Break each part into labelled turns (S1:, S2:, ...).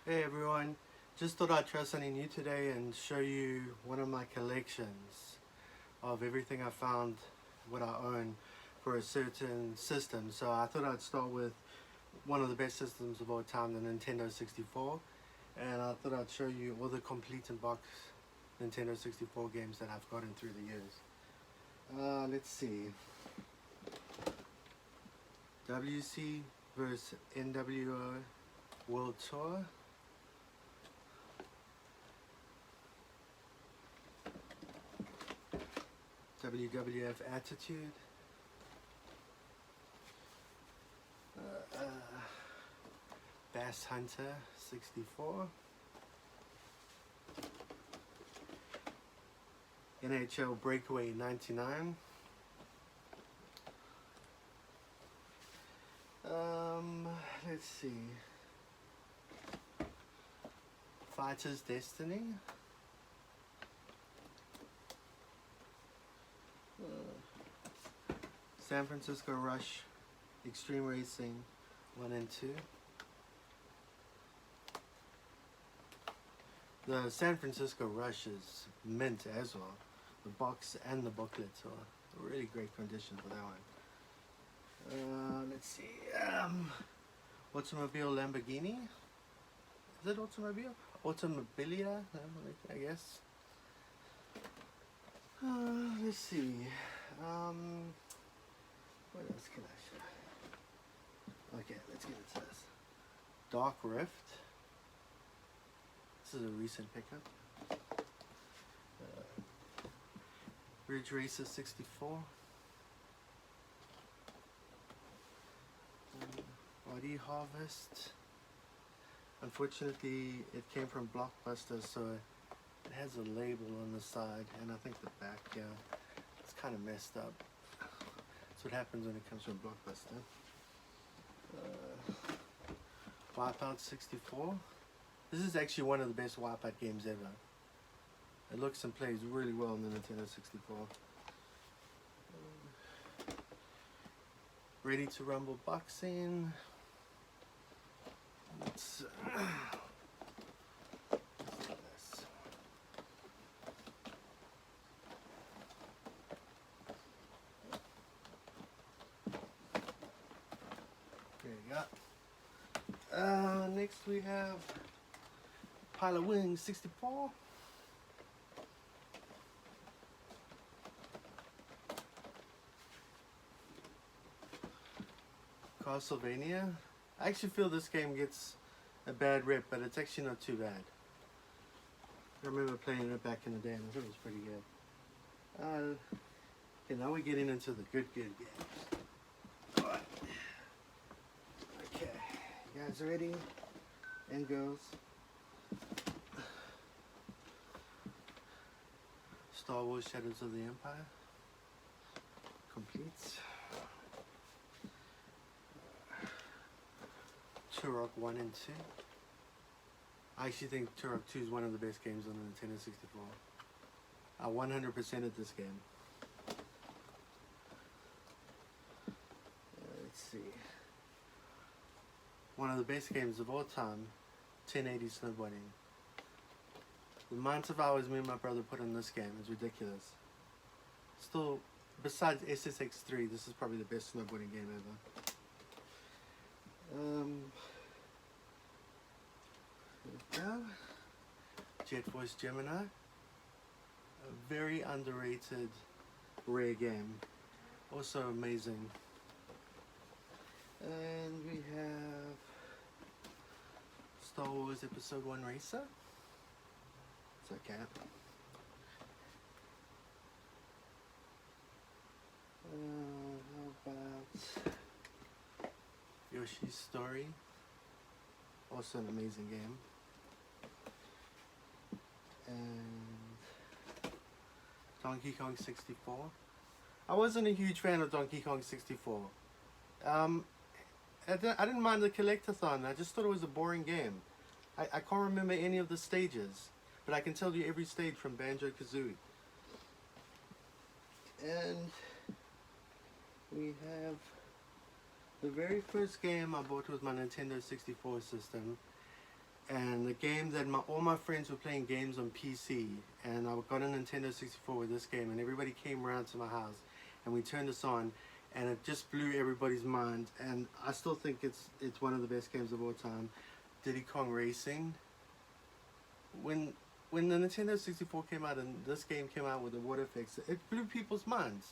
S1: Hey everyone, just thought I'd try something new today and show you one of my collections of everything I found, what I own for a certain system. So I thought I'd start with one of the best systems of all time, the Nintendo 64, and I thought I'd show you all the complete in box Nintendo 64 games that I've gotten through the years. Let's see, WC vs NWO World Tour. WWF Attitude, Bass Hunter 64, NHL Breakaway 99, let's see, Fighter's Destiny, San Francisco Rush Extreme Racing 1 and 2. The San Francisco Rush is mint as well. The box and the booklet are really great condition for that one. Let's see. Automobile Lamborghini. Is it Automobile? Automobilia, I guess. Let's see. What else can I show? Okay, let's get into this. Dark Rift. This is a recent pickup. Ridge Racer 64. Body Harvest. Unfortunately, it came from Blockbuster, so it has a label on the side, and I think the back, yeah, it's kind of messed up. That's what happens when it comes from Blockbuster. Wipeout 64. This is actually one of the best Wipeout games ever. It looks and plays really well on the Nintendo 64. Ready to Rumble Boxing. Let's do this. There you go. Next we have Pilot Wing 64. Castlevania. I actually feel this game gets a bad rep, but it's actually not too bad. I remember playing it back in the day and I thought it was pretty good. Okay, now we're getting into the good games. Alright. Okay, you guys ready? And girls. Star Wars Shadows of the Empire. Complete. Turok 1 and 2. I actually think Turok 2 is one of the best games on the Nintendo 64. I 100%ed this game. Let's see. One of the best games of all time, 1080 snowboarding. The amount of hours me and my brother put in this game is ridiculous. Still, besides SSX3, this is probably the best snowboarding game ever. There we go. Jet Force Gemini. A very underrated rare game. Also amazing. And we have Star Wars Episode 1 Racer. It's okay. How about Yoshi's Story? Also an amazing game. And Donkey Kong 64. I wasn't a huge fan of Donkey Kong 64. I didn't mind the collectathon. I just thought it was a boring game. I can't remember any of the stages, but I can tell you every stage from Banjo-Kazooie. And we have the very first game I bought with my Nintendo 64 system. and the game that all my friends were playing games on PC, and I got a Nintendo 64 with this game, and everybody came around to my house and we turned this on, and it just blew everybody's mind, and I still think it's one of the best games of all time. Diddy Kong Racing. When the Nintendo 64 came out and this game came out with the water effects, it blew people's minds.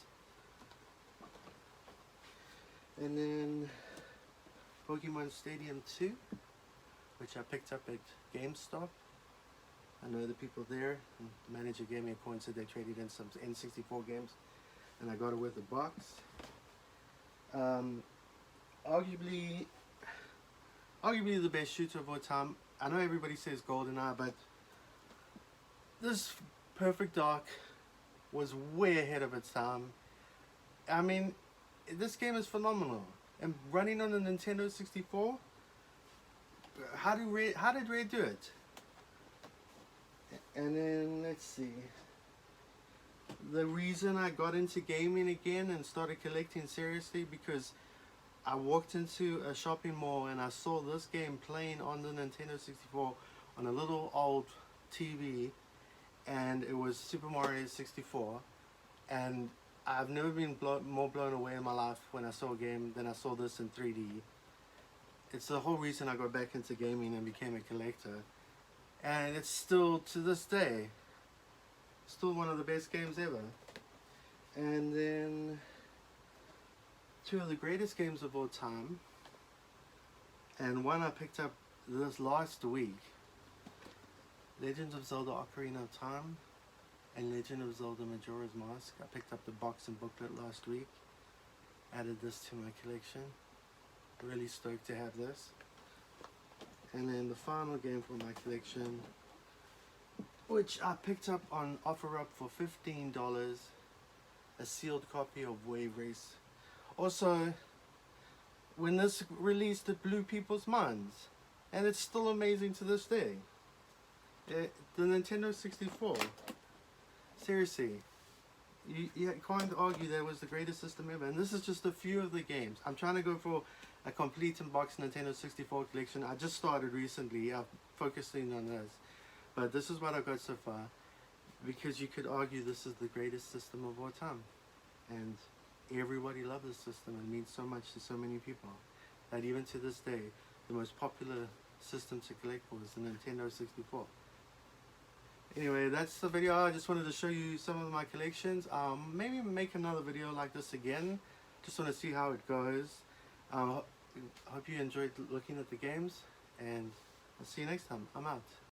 S1: And then Pokemon Stadium 2, which I picked up at GameStop. I know the people there. The manager gave me a coin, said they traded in some N64 games, and I got it with a box. Arguably the best shooter of all time. I know everybody says GoldenEye, but this Perfect Dark was way ahead of its time. I mean, this game is phenomenal. And running on the Nintendo 64, how did Red do it? And then let's see. The reason I got into gaming again and started collecting seriously, because I walked into a shopping mall and I saw this game playing on the Nintendo 64 on a little old TV, and it was Super Mario 64, and I've never been more blown away in my life when I saw a game than I saw this in 3D. It's the whole reason I got back into gaming and became a collector, and it's still, to this day, still one of the best games ever. And then two of the greatest games of all time, and one I picked up this last week, Legend of Zelda Ocarina of Time and Legend of Zelda Majora's Mask. I picked up the box and booklet last week, added this to my collection. Really stoked to have this. And then the final game for my collection, which I picked up on OfferUp for $15, a sealed copy of Wave Race. Also, when this released, it blew people's minds, and it's still amazing to this day. The Nintendo 64, seriously, you can't argue that was the greatest system ever. And this is just a few of the games. I'm trying to go for a complete unboxed Nintendo 64 collection. I just started recently. I'm focusing on this, but this is what I've got so far, because you could argue this is the greatest system of all time, and everybody loves this system. It means so much to so many people that even to this day, the most popular system to collect for is the Nintendo 64. Anyway, that's the video. I just wanted to show you some of my collections. Maybe make another video like this again. Just want to see how it goes. Hope you enjoyed looking at the games, and I'll see you next time. I'm out.